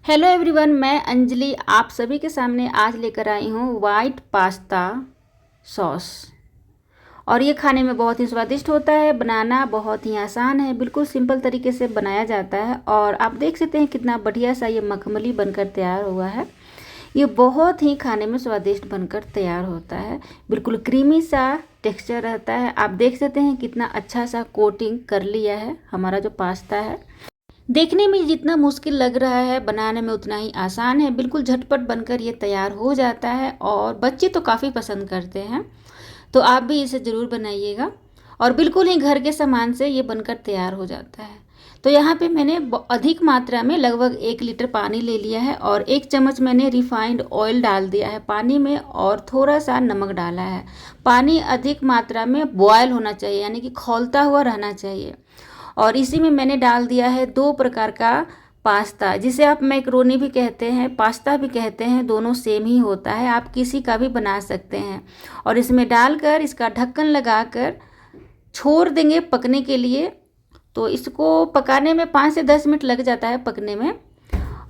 Hello everyone, मैं अंजलि आप सभी के सामने आज लेकर आई हूँ वाइट पास्ता सॉस। और ये खाने में बहुत ही स्वादिष्ट होता है। बनाना बहुत ही आसान है, बिल्कुल सिंपल तरीके से बनाया जाता है। और आप देख सकते हैं कितना बढ़िया सा ये मखमली बनकर तैयार हुआ है। ये बहुत ही खाने में स्वादिष्ट बनकर तैयार होता है, बिल्कुल क्रीमी सा टेक्सचर रहता है। आप देख सकते हैं कितना अच्छा सा कोटिंग कर लिया है हमारा जो पास्ता है। देखने में जितना मुश्किल लग रहा है, बनाने में उतना ही आसान है। बिल्कुल झटपट बनकर ये तैयार हो जाता है और बच्चे तो काफ़ी पसंद करते हैं। तो आप भी इसे ज़रूर बनाइएगा और बिल्कुल ही घर के सामान से ये बनकर तैयार हो जाता है। तो यहाँ पे मैंने अधिक मात्रा में लगभग 1 लीटर पानी ले लिया है और 1 चम्मच मैंने रिफाइंड ऑयल डाल दिया है पानी में और थोड़ा सा नमक डाला है। पानी अधिक मात्रा में बॉयल होना चाहिए, यानी कि खौलता हुआ रहना चाहिए। और इसी में मैंने डाल दिया है 2 प्रकार का पास्ता, जिसे आप मैक्रोनी भी कहते हैं, पास्ता भी कहते हैं, दोनों सेम ही होता है। आप किसी का भी बना सकते हैं। और इसमें डालकर इसका ढक्कन लगाकर छोड़ देंगे पकने के लिए। तो इसको पकाने में 5 से 10 मिनट लग जाता है पकने में।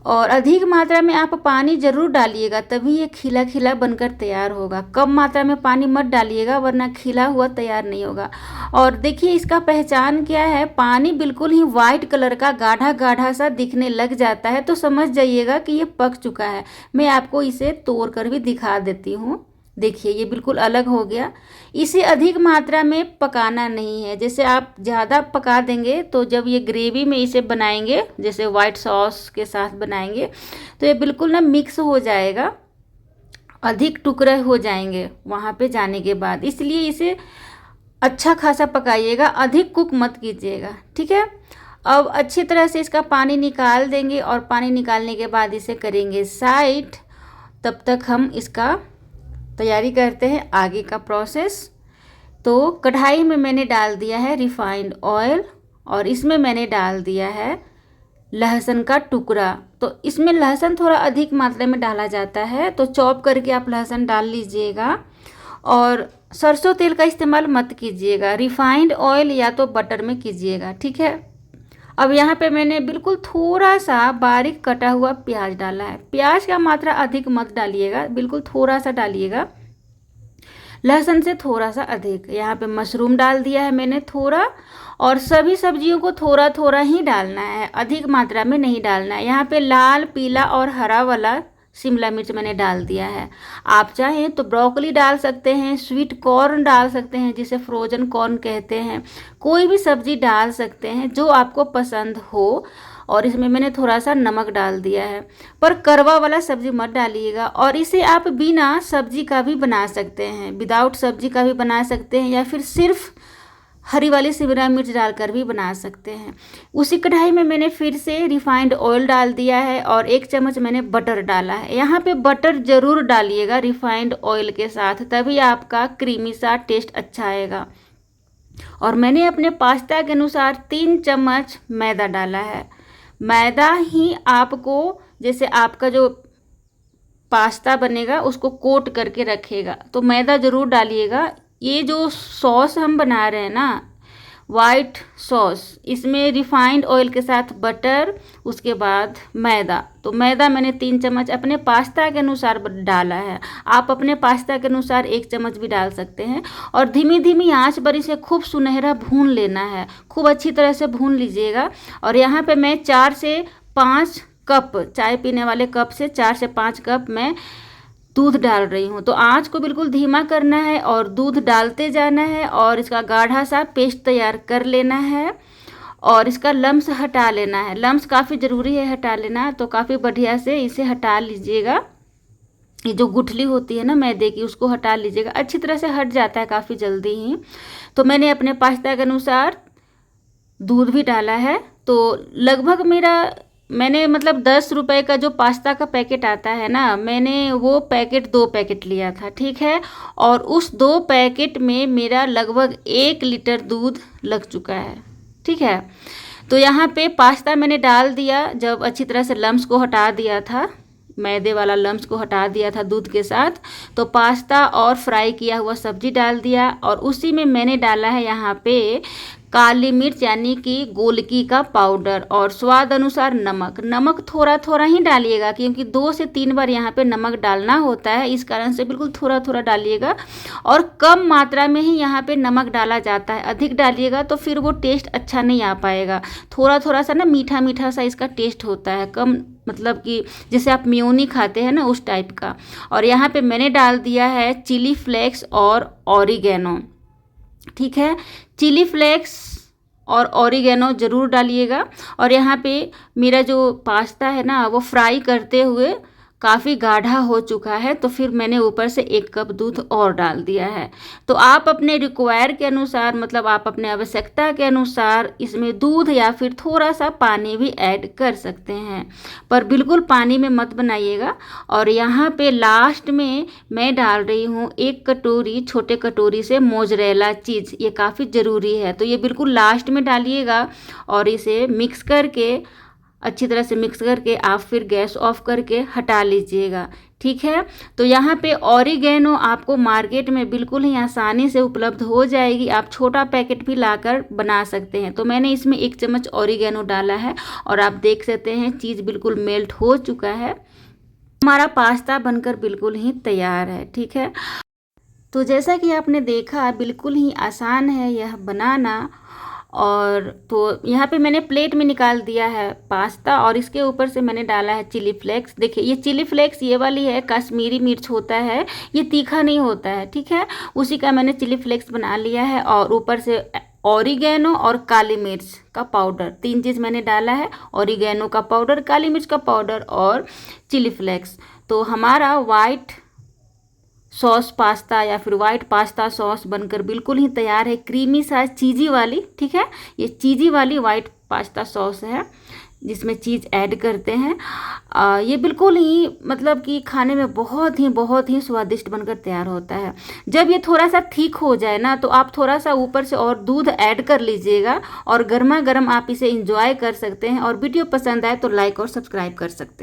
और अधिक मात्रा में आप पानी ज़रूर डालिएगा, तभी ये खिला खिला बनकर तैयार होगा। कम मात्रा में पानी मत डालिएगा, वरना खिला हुआ तैयार नहीं होगा। और देखिए इसका पहचान क्या है, पानी बिल्कुल ही वाइट कलर का गाढ़ा गाढ़ा सा दिखने लग जाता है तो समझ जाइएगा कि ये पक चुका है। मैं आपको इसे तोड़ कर भी दिखा देती हूँ। देखिए ये बिल्कुल अलग हो गया। इसे अधिक मात्रा में पकाना नहीं है। जैसे आप ज़्यादा पका देंगे तो जब ये ग्रेवी में इसे बनाएंगे, जैसे वाइट सॉस के साथ बनाएंगे, तो ये बिल्कुल ना मिक्स हो जाएगा, अधिक टुकड़े हो जाएंगे वहाँ पे जाने के बाद। इसलिए इसे अच्छा खासा पकाइएगा, अधिक कुक मत कीजिएगा, ठीक है। अब अच्छी तरह से इसका पानी निकाल देंगे और पानी निकालने के बाद इसे करेंगे साइड। तब तक हम इसका तैयारी करते हैं आगे का प्रोसेस। तो कढ़ाई में मैंने डाल दिया है रिफाइंड ऑयल और इसमें मैंने डाल दिया है लहसुन का टुकड़ा। तो इसमें लहसुन थोड़ा अधिक मात्रा में डाला जाता है, तो चॉप करके आप लहसुन डाल लीजिएगा। और सरसों तेल का इस्तेमाल मत कीजिएगा, रिफाइंड ऑयल या तो बटर में कीजिएगा, ठीक है। अब यहाँ पे मैंने बिल्कुल थोड़ा सा बारीक कटा हुआ प्याज डाला है। प्याज का मात्रा अधिक मत डालिएगा, बिल्कुल थोड़ा सा डालिएगा, लहसुन से थोड़ा सा अधिक। यहाँ पे मशरूम डाल दिया है मैंने थोड़ा। और सभी सब्जियों को थोड़ा थोड़ा ही डालना है, अधिक मात्रा में नहीं डालना है। यहाँ पे लाल, पीला और हरा वाला शिमला मिर्च मैंने डाल दिया है। आप चाहें तो ब्रोकली डाल सकते हैं, स्वीट कॉर्न डाल सकते हैं, जिसे फ्रोजन कॉर्न कहते हैं। कोई भी सब्जी डाल सकते हैं जो आपको पसंद हो। और इसमें मैंने थोड़ा सा नमक डाल दिया है, पर कड़वा वाला सब्जी मत डालिएगा। और इसे आप बिना सब्जी का भी बना सकते हैं, विदाउट सब्जी का भी बना सकते हैं, या फिर सिर्फ हरी वाली शिमला मिर्च डालकर भी बना सकते हैं। उसी कढ़ाई में मैंने फिर से रिफाइंड ऑयल डाल दिया है और 1 चम्मच मैंने बटर डाला है। यहाँ पे बटर ज़रूर डालिएगा रिफाइंड ऑयल के साथ, तभी आपका क्रीमी सा टेस्ट अच्छा आएगा। और मैंने अपने पास्ता के अनुसार 3 चम्मच मैदा डाला है। मैदा ही आपको, जैसे आपका जो पास्ता बनेगा उसको कोट करके रखेगा, तो मैदा ज़रूर डालिएगा। ये जो सॉस हम बना रहे हैं ना, वाइट सॉस, इसमें रिफाइंड ऑयल के साथ बटर, उसके बाद मैदा। तो मैदा मैंने 3 चम्मच अपने पास्ता के अनुसार डाला है। आप अपने पास्ता के अनुसार 1 चम्मच भी डाल सकते हैं। और धीमी धीमी आंच पर इसे खूब सुनहरा भून लेना है, खूब अच्छी तरह से भून लीजिएगा। और यहाँ पे मैं 4 से 5 कप, चाय पीने वाले कप से 4 से 5 कप मैं दूध डाल रही हूँ। तो आँच को बिल्कुल धीमा करना है और दूध डालते जाना है और इसका गाढ़ा सा पेस्ट तैयार कर लेना है। और इसका लम्स हटा लेना है, लम्स काफ़ी ज़रूरी है हटा लेना। तो काफ़ी बढ़िया से इसे हटा लीजिएगा। ये जो गुठली होती है ना मैदे की, उसको हटा लीजिएगा, अच्छी तरह से हट जाता है काफ़ी जल्दी ही। तो मैंने अपने पास्ता के अनुसार दूध भी डाला है। तो लगभग मैंने मतलब 10 रुपए का जो पास्ता का पैकेट आता है ना, मैंने वो पैकेट 2 पैकेट लिया था, ठीक है। और उस 2 पैकेट में मेरा लगभग 1 लीटर दूध लग चुका है, ठीक है। तो यहाँ पे पास्ता मैंने डाल दिया, जब अच्छी तरह से लम्स को हटा दिया था, मैदे वाला लम्स को हटा दिया था दूध के साथ, तो पास्ता और फ्राई किया हुआ सब्जी डाल दिया। और उसी में मैंने डाला है यहाँ पे काली मिर्च यानी कि गोलकी का पाउडर और स्वाद अनुसार नमक। नमक थोड़ा थोड़ा ही डालिएगा क्योंकि 2 से 3 बार यहाँ पे नमक डालना होता है, इस कारण से बिल्कुल थोड़ा थोड़ा डालिएगा और कम मात्रा में ही यहाँ पे नमक डाला जाता है। अधिक डालिएगा तो फिर वो टेस्ट अच्छा नहीं आ पाएगा। थोड़ा थोड़ा सा ना मीठा मीठा सा इसका टेस्ट होता है, कम मतलब कि जैसे आप मेयोनी खाते हैं ना उस टाइप का। और यहाँ पे मैंने डाल दिया है चिली फ्लेक्स और ऑरिगेनो। ठीक है, चिली फ्लेक्स और ऑरिगेनो ज़रूर डालिएगा। और यहाँ पे मेरा जो पास्ता है ना वो फ्राई करते हुए काफ़ी गाढ़ा हो चुका है, तो फिर मैंने ऊपर से 1 कप दूध और डाल दिया है। तो आप अपने रिक्वायर के अनुसार, मतलब आप अपने आवश्यकता के अनुसार इसमें दूध या फिर थोड़ा सा पानी भी ऐड कर सकते हैं, पर बिल्कुल पानी में मत बनाइएगा। और यहाँ पे लास्ट में मैं डाल रही हूँ 1 कटोरी, छोटे कटोरी से मोज़रेला चीज़। ये काफ़ी ज़रूरी है, तो ये बिल्कुल लास्ट में डालिएगा और इसे मिक्स करके अच्छी तरह से मिक्स करके आप फिर गैस ऑफ करके हटा लीजिएगा। ठीक है, तो यहाँ पे ऑरिगेनो आपको मार्केट में बिल्कुल ही आसानी से उपलब्ध हो जाएगी। आप छोटा पैकेट भी लाकर बना सकते हैं। तो मैंने इसमें 1 चम्मच ऑरिगेनो डाला है और आप देख सकते हैं चीज़ बिल्कुल मेल्ट हो चुका है। हमारा पास्ता बनकर बिल्कुल ही तैयार है। ठीक है, तो जैसा कि आपने देखा बिल्कुल ही आसान है यह बनाना। और तो यहाँ पे मैंने प्लेट में निकाल दिया है पास्ता और इसके ऊपर से मैंने डाला है चिली फ्लेक्स। देखिए ये चिली फ्लेक्स ये वाली है, कश्मीरी मिर्च होता है, ये तीखा नहीं होता है। ठीक है, उसी का मैंने चिली फ्लेक्स बना लिया है और ऊपर से ऑरिगेनो और काली मिर्च का पाउडर, 3 चीज़ मैंने डाला है, ऑरिगेनो का पाउडर, काली मिर्च का पाउडर और चिली फ्लेक्स। तो हमारा वाइट सॉस पास्ता या फिर वाइट पास्ता सॉस बनकर बिल्कुल ही तैयार है, क्रीमी सा चीज़ी वाली। ठीक है, ये चीज़ी वाली वाइट पास्ता सॉस है जिसमें चीज़ ऐड करते हैं। ये बिल्कुल ही मतलब कि खाने में बहुत ही स्वादिष्ट बनकर तैयार होता है। जब ये थोड़ा सा ठीक हो जाए ना तो आप थोड़ा सा ऊपर से और दूध ऐड कर लीजिएगा और गर्मा गर्म आप इसे इंजॉय कर सकते हैं। और वीडियो पसंद आए तो लाइक और सब्सक्राइब कर सकते हैं।